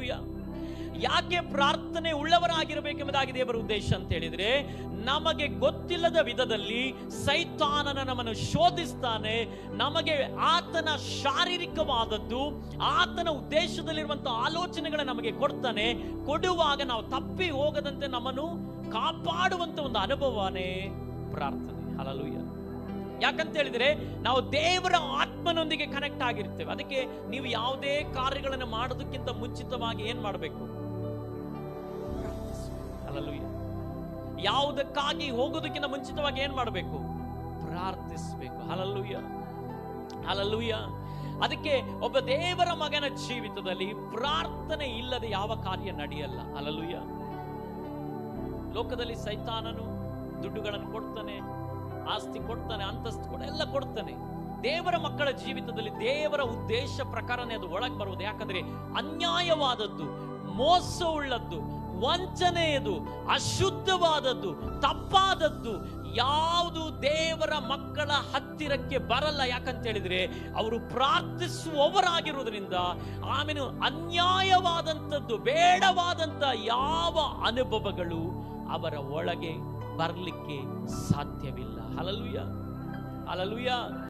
ಯಾಕೆ ಪ್ರಾರ್ಥನೆ ಉಳ್ಳವರಾಗಿರಬೇಕೆಂಬುದಾಗಿ ದೇವರ ಉದ್ದೇಶ ಅಂತ ಹೇಳಿದ್ರೆ, ನಮಗೆ ಗೊತ್ತಿಲ್ಲದ ವಿಧದಲ್ಲಿ ಸೈತಾನನ ನಮ್ಮನ್ನು ಶೋಧಿಸ್ತಾನೆ. ನಮಗೆ ಆತನ ಶಾರೀರಿಕವಾದದ್ದು, ಆತನ ಉದ್ದೇಶದಲ್ಲಿರುವಂತಹ ಆಲೋಚನೆಗಳನ್ನ ನಮಗೆ ಕೊಡ್ತಾನೆ. ಕೊಡುವಾಗ ನಾವು ತಪ್ಪಿ ಹೋಗದಂತೆ ನಮ್ಮನ್ನು ಕಾಪಾಡುವಂತ ಒಂದು ಅನುಭವನೇ ಪ್ರಾರ್ಥನೆ. ಹಲ್ಲೆಲೂಯಾ. ಯಾಕಂತ ಹೇಳಿದ್ರೆ ನಾವು ದೇವರ ಆತ್ಮನೊಂದಿಗೆ ಕನೆಕ್ಟ್ ಆಗಿರ್ತೇವೆ. ಅದಕ್ಕೆ ನೀವು ಯಾವುದೇ ಕಾರ್ಯಗಳನ್ನು ಮಾಡೋದಕ್ಕಿಂತ ಮುಂಚಿತವಾಗಿ ಏನ್ ಮಾಡಬೇಕು? ಹಲ್ಲೆಲೂಯಾ. ಯಾವುದಕ್ಕಾಗಿ ಹೋಗೋದಕ್ಕಿಂತ ಮುಂಚಿತವಾಗಿ ಏನ್ ಮಾಡಬೇಕು? ಪ್ರಾರ್ಥಿಸಬೇಕು. Hallelujah, hallelujah. ಅದಕ್ಕೆ ಒಬ್ಬ ದೇವರ ಮಗನ ಜೀವಿತದಲ್ಲಿ ಪ್ರಾರ್ಥನೆ ಇಲ್ಲದೆ ಯಾವ ಕಾರ್ಯ ನಡೆಯಲ್ಲ. ಹಲ್ಲೆಲೂಯಾ. ಲೋಕದಲ್ಲಿ ಸೈತಾನನು ದುಡ್ಡುಗಳನ್ನು ಕೊಡ್ತಾನೆ, ಆಸ್ತಿ ಕೊಡ್ತಾನೆ, ಅಂತಸ್ತು ಎಲ್ಲ ಕೊಡ್ತಾನೆ. ದೇವರ ಮಕ್ಕಳ ಜೀವಿತದಲ್ಲಿ ದೇವರ ಉದ್ದೇಶ ಪ್ರಕಾರನೇ ಅದು ಒಳಗೆ ಬರುವುದು. ಯಾಕಂದ್ರೆ ಅನ್ಯಾಯವಾದದ್ದು, ಮೋಸವುಳ್ಳದ್ದು, ವಂಚನೆಯದು, ಅಶುದ್ಧವಾದದ್ದು, ತಪ್ಪಾದದ್ದು ಯಾವುದು ದೇವರ ಮಕ್ಕಳ ಹತ್ತಿರಕ್ಕೆ ಬರಲ್ಲ. ಯಾಕಂತ ಹೇಳಿದ್ರೆ ಅವರು ಪ್ರಾರ್ಥಿಸುವವರಾಗಿರುವುದರಿಂದ. ಆಮೇಲೆ ಅನ್ಯಾಯವಾದಂಥದ್ದು, ಬೇಡವಾದಂತ ಯಾವ ಅನುಭವಗಳು ಅವರ ಒಳಗೆ ಬರಲಿಕ್ಕೆ ಸಾಧ್ಯವಿಲ್ಲ. Hallelujah, hallelujah.